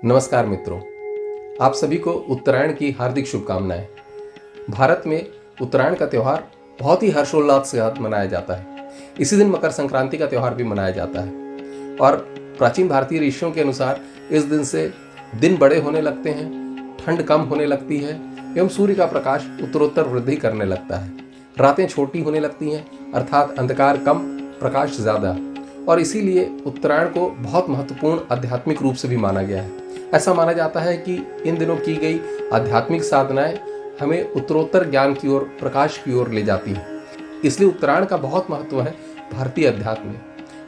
नमस्कार मित्रों, आप सभी को उत्तरायण की हार्दिक शुभकामनाएं। भारत में उत्तरायण का त्यौहार बहुत ही हर्षोल्लास के साथ मनाया जाता है। इसी दिन मकर संक्रांति का त्यौहार भी मनाया जाता है और प्राचीन भारतीय ऋषियों के अनुसार इस दिन से दिन बड़े होने लगते हैं, ठंड कम होने लगती है एवं सूर्य का प्रकाश उत्तरोत्तर वृद्धि करने लगता है। रातें छोटी होने लगती हैं, अर्थात अंधकार कम, प्रकाश ज़्यादा, और इसीलिए उत्तरायण को बहुत महत्वपूर्ण आध्यात्मिक रूप से भी माना गया है। ऐसा माना जाता है कि इन दिनों की गई आध्यात्मिक साधनाएं हमें उत्तरोत्तर ज्ञान की ओर, प्रकाश की ओर ले जाती हैं। इसलिए उत्तरायण का बहुत महत्व है भारतीय अध्यात्म में।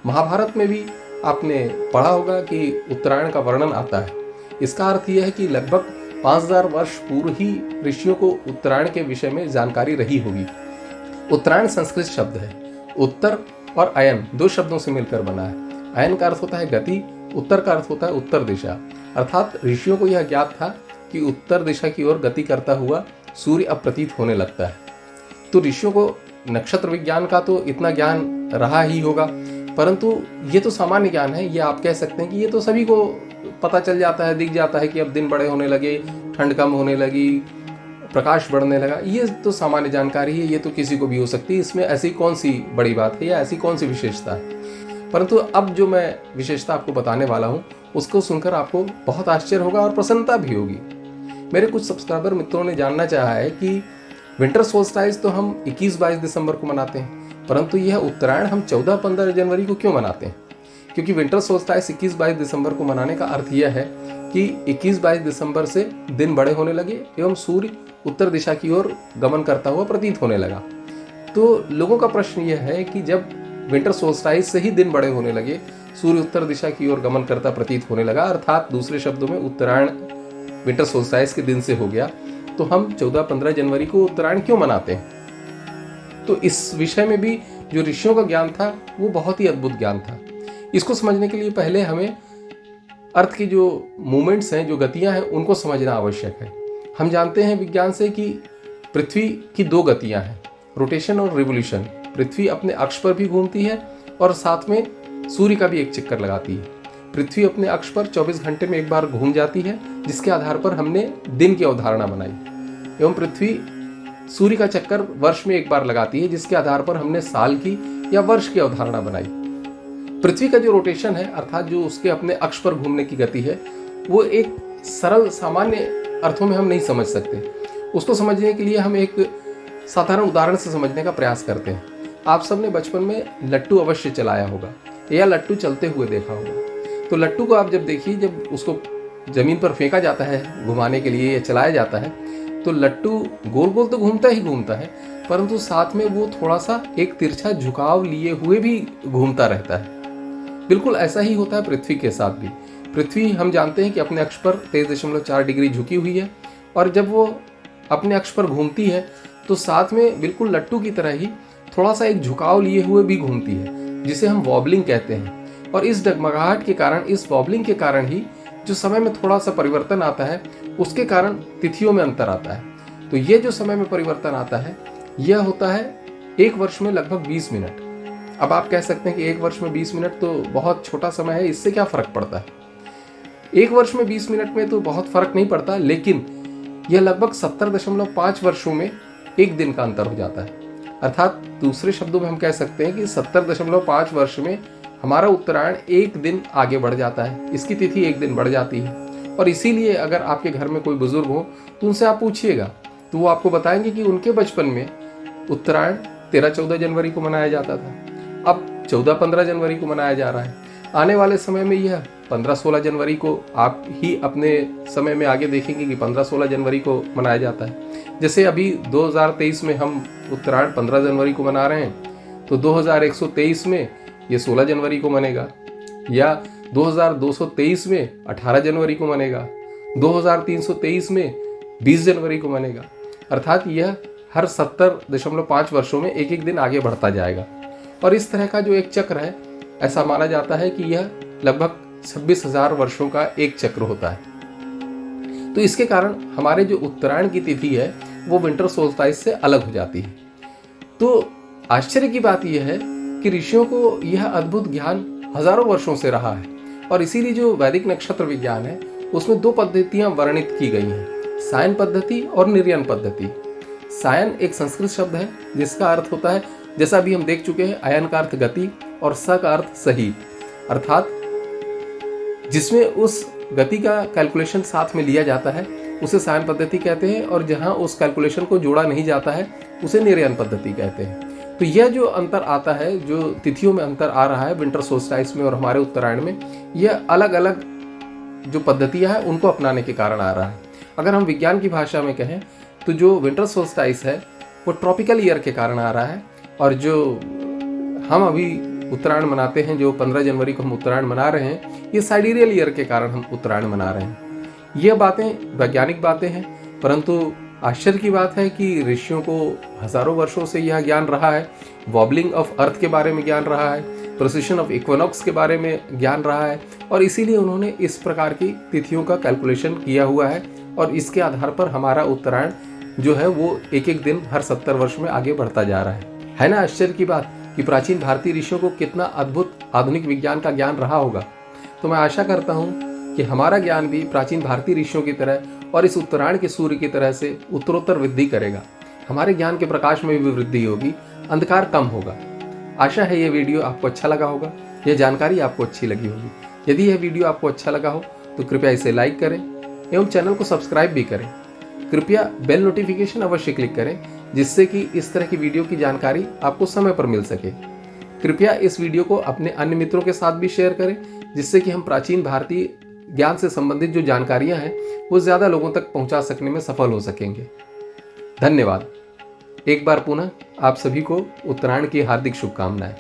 महाभारत में भी आपने पढ़ा होगा कि उत्तरायण का वर्णन आता है। इसका अर्थ यह है कि लगभग 5000 वर्ष पूर्व ही ऋषियों को उत्तरायण के विषय में जानकारी रही होगी। उत्तरायण संस्कृत शब्द है। उत्तर और अयन दो शब्दों से मिलकर बना है। अयन का अर्थ होता है गति, उत्तर का अर्थ होता है उत्तर दिशा। अर्थात ऋषियों को यह ज्ञात था कि उत्तर दिशा की ओर गति करता हुआ सूर्य अब प्रतीत होने लगता है। तो ऋषियों को नक्षत्र विज्ञान का तो इतना ज्ञान रहा ही होगा, परंतु ये तो सामान्य ज्ञान है। ये आप कह सकते हैं कि ये तो सभी को पता चल जाता है, दिख जाता है कि अब दिन बड़े होने लगे, ठंड कम होने लगी, प्रकाश बढ़ने लगा। ये तो सामान्य जानकारी है, ये तो किसी को भी हो सकती है। इसमें ऐसी कौन सी बड़ी बात है या ऐसी कौन सी विशेषता है। परंतु अब जो मैं विशेषता आपको बताने वाला हूँ उसको सुनकर आपको बहुत आश्चर्य होगा और प्रसन्नता भी होगी। मेरे कुछ सब्सक्राइबर मित्रों ने जानना चाहा है कि विंटर सोल्स्टाइस तो हम 21-22 दिसंबर को मनाते हैं, परंतु यह उत्तरायण हम 14-15 जनवरी को क्यों मनाते हैं। क्योंकि विंटर सोल्स्टाइस 21-22 दिसंबर को मनाने का अर्थ यह है कि 21-22 दिसंबर से दिन बड़े होने लगे एवं सूर्य उत्तर दिशा की ओर गमन करता हुआ प्रतीत होने लगा। तो लोगों का प्रश्न यह है कि जब विंटर सोल्स्टाइस से ही दिन बड़े होने लगे, सूर्य उत्तर दिशा की ओर गमन करता प्रतीत होने लगा, अर्थात दूसरे शब्दों में उत्तरायण विंटर सोल्स्टाइस के दिन से हो गया, तो हम 14-15 जनवरी को उत्तरायण क्यों मनाते हैं। तो इस विषय में भी जो ऋषियों का ज्ञान था वो बहुत ही अद्भुत ज्ञान था। इसको समझने के लिए पहले हमें अर्थ की जो मूवमेंट्स हैं, जो गतियां हैं, उनको समझना आवश्यक है। हम जानते हैं विज्ञान से कि पृथ्वी की दो गतियां हैं, रोटेशन और रिवोल्यूशन। पृथ्वी अपने अक्ष पर भी घूमती है और साथ में सूर्य का भी एक चक्कर लगाती है। पृथ्वी अपने अक्ष पर 24 घंटे में एक बार घूम जाती है, जिसके आधार पर हमने दिन की अवधारणा बनाई, एवं पृथ्वी सूर्य का चक्कर वर्ष में एक बार लगाती है, जिसके आधार पर हमने साल की या वर्ष की अवधारणा बनाई। पृथ्वी का जो रोटेशन है, अर्थात जो उसके अपने अक्ष पर घूमने की गति है, वो एक सरल सामान्य अर्थों में हम नहीं समझ सकते। उसको समझने के लिए हम एक साधारण उदाहरण से समझने का प्रयास करते हैं। आप सबने बचपन में लट्टू अवश्य चलाया होगा या लट्टू चलते हुए देखा होगा। तो लट्टू को आप जब देखिए, जब उसको जमीन पर फेंका जाता है घुमाने के लिए या चलाया जाता है, तो लट्टू गोल गोल तो घूमता ही घूमता है, परंतु साथ में वो थोड़ा सा एक तिरछा झुकाव लिए हुए भी घूमता रहता है। बिल्कुल ऐसा ही होता है पृथ्वी के साथ भी। पृथ्वी हम जानते हैं कि अपने अक्ष पर 23.4 डिग्री झुकी हुई है, और जब वो अपने अक्ष पर घूमती है तो साथ में बिल्कुल लट्टू की तरह ही थोड़ा सा एक झुकाव लिए हुए भी घूमती है, जिसे हम वॉबलिंग कहते हैं। और इस डगमगाहट के कारण, इस वॉबलिंग के कारण ही जो समय में थोड़ा सा परिवर्तन आता है, उसके कारण तिथियों में अंतर आता है। तो ये जो समय में परिवर्तन आता है, यह होता है एक वर्ष में लगभग 20 मिनट। अब आप कह सकते हैं कि एक वर्ष में 20 मिनट तो बहुत छोटा समय है, इससे क्या फर्क पड़ता है। एक वर्ष में 20 मिनट में तो बहुत फर्क नहीं पड़ता, लेकिन यह लगभग 70.5 वर्षों में एक दिन का अंतर हो जाता है। अर्थात दूसरे शब्दों में हम कह सकते हैं कि 70.5 वर्ष में हमारा उत्तरायण एक दिन आगे बढ़ जाता है, इसकी तिथि एक दिन बढ़ जाती है। और इसीलिए अगर आपके घर में कोई बुजुर्ग हो तो उनसे आप पूछिएगा, तो वो आपको बताएंगे कि उनके बचपन में उत्तरायण 13-14 जनवरी को मनाया जाता था, अब 14-15 जनवरी को मनाया जा रहा है। आने वाले समय में यह 15-16 जनवरी को आप ही अपने समय में आगे देखेंगे कि 15-16 जनवरी को मनाया जाता है। जैसे अभी 2023 में हम उत्तरायण 15 जनवरी को मना रहे हैं, तो 2123 में ये 16 जनवरी को मनेगा, या 2223 में 18 जनवरी को मनेगा, 2323 में 20 जनवरी को मनेगा। अर्थात यह हर 70.5 वर्षों में एक एक दिन आगे बढ़ता जाएगा। और इस तरह का जो एक चक्र है, ऐसा माना जाता है कि यह लगभग 26,000 वर्षों का एक चक्र होता है। तो इसके कारण हमारे जो उत्तरायण की तिथि है वो विंटर सोल्स्टाइस से अलग हो जाती है। तो आश्चर्य की बात यह है कि ऋषियों को यह अद्भुत ज्ञान हजारों वर्षों से रहा है, और इसीलिए जो वैदिक नक्षत्र विज्ञान है उसमें 2 पद्धतियां वर्णित की गई हैं, सायन पद्धति और निर्यन पद्धति। सायन एक संस्कृत शब्द है जिसका अर्थ होता है, जैसा भी हम देख चुके हैं, अयन का अर्थ गति और स का अर्थ सहित, अर्थात जिसमें उस गति का कैलकुलेशन साथ में लिया जाता है उसे सायन पद्धति कहते हैं, और जहां उस कैलकुलेशन को जोड़ा नहीं जाता है उसे निर्यन पद्धति कहते हैं। तो यह जो अंतर आता है, जो तिथियों में अंतर आ रहा है विंटर सोल्स्टिस में और हमारे उत्तरायण में, यह अलग अलग जो पद्धतियां हैं उनको अपनाने के कारण आ रहा है। अगर हम विज्ञान की भाषा में कहें तो जो विंटर सोल्स्टिस है वो ट्रॉपिकल ईयर के कारण आ रहा है, और जो हम अभी उत्तरायण मनाते हैं, जो 15 जनवरी को हम उत्तरायण मना रहे हैं, ये साइडेरियल ईयर के कारण हम उत्तरायण मना रहे हैं। ये बातें वैज्ञानिक बातें हैं, परंतु आश्चर्य की बात है कि ऋषियों को हजारों वर्षों से यह ज्ञान रहा है। वॉबलिंग ऑफ अर्थ के बारे में ज्ञान रहा है, प्रोसेशन ऑफ इक्विनॉक्स के बारे में ज्ञान रहा है, और इसीलिए उन्होंने इस प्रकार की तिथियों का कैलकुलेशन किया हुआ है, और इसके आधार पर हमारा उत्तरायण जो है वो एक एक दिन हर 70 वर्ष में आगे बढ़ता जा रहा है ना। आश्चर्य की बात कि प्राचीन भारतीय ऋषियों को कितना अद्भुत आधुनिक विज्ञान का ज्ञान रहा होगा। तो मैं आशा करता हूँ कि हमारा ज्ञान भी प्राचीन भारतीय ऋषियों की तरह और इस उत्तरायण के सूर्य की तरह से उत्तरोत्तर वृद्धि करेगा। हमारे ज्ञान के प्रकाश में भी वृद्धि होगी, अंधकार कम होगा। आशा है यह वीडियो आपको अच्छा लगा होगा, यह जानकारी आपको अच्छी लगी होगी। यदि यह वीडियो आपको अच्छा लगा हो तो कृपया इसे लाइक करें एवं चैनल को सब्सक्राइब भी करें। कृपया बेल नोटिफिकेशन अवश्य क्लिक करें, जिससे कि इस तरह की वीडियो की जानकारी आपको समय पर मिल सके। कृपया इस वीडियो को अपने अन्य मित्रों के साथ भी शेयर करें, जिससे कि हम प्राचीन भारतीय ज्ञान से संबंधित जो जानकारियां हैं वो ज़्यादा लोगों तक पहुंचा सकने में सफल हो सकेंगे। धन्यवाद। एक बार पुनः आप सभी को उत्तरायण की हार्दिक शुभकामनाएं।